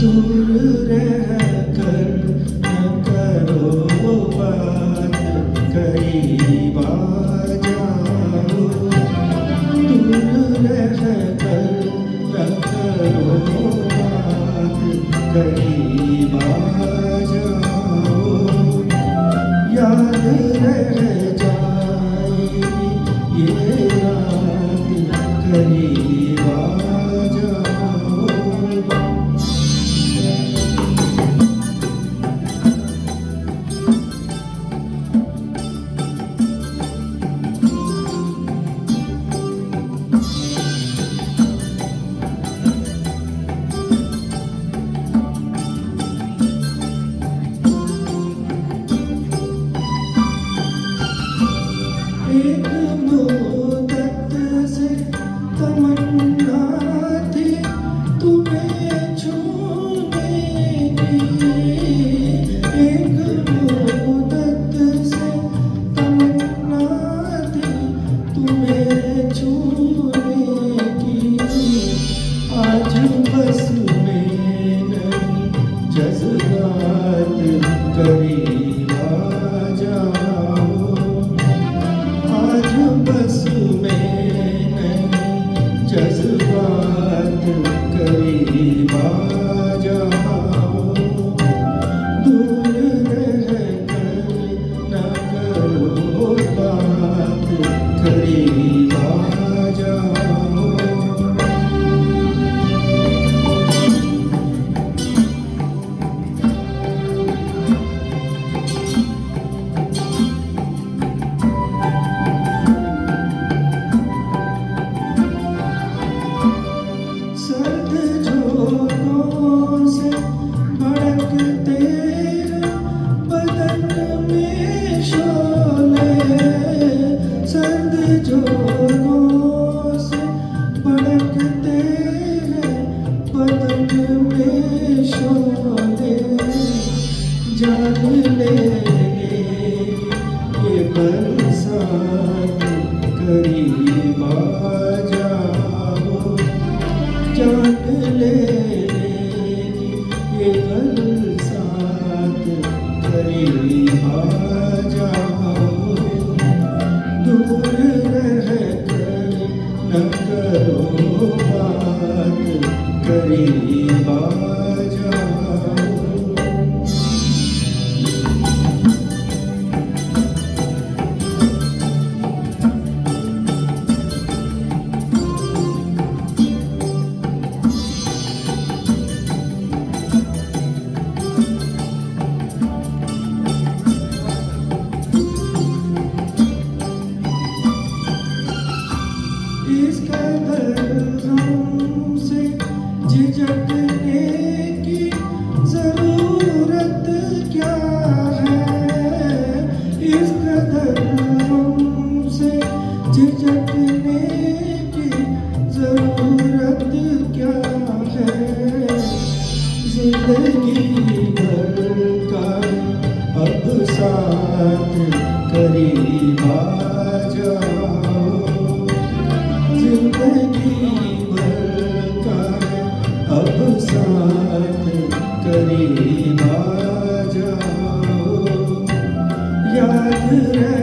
दूर रहकर न करो बात, करीब आ जाओ। दूर रहकर न करो बात, करीब आ जाओ। याद रह जाएगी ये रात, करीब आ जाओ। एक मुद्दत से तमन्ना थी तुम्हें छूने की। एक मुद्दत से तमन्ना थी तुम्हें छूने की। आज बस में नहीं जज्बात, करीब आ जाओ। आज बस में नहीं जज्बात, करीब आ जाओ। दूर रहकर न करो बात, करीब आ जाओ। सर्द झोंकों से भड़कते बदन में शोले। सर्द झोंकों से भड़कते बदन में शोले। जान लेंगे ये बरसात, करीब आ जाओ। जान लेगी ये बरसात, करीब आ जाओ। दूर रहकर न करो बात, करीब आ जाओ। इस कदर हमसे झिझकने की जरूरत क्या है। इस कदर हमसे झिझकने की जरूरत क्या है। जिंदगी भर का अब साथ, करीब आ जाओ। जिंदगी भर का अब साथ, करीब आ जाओ। याद रह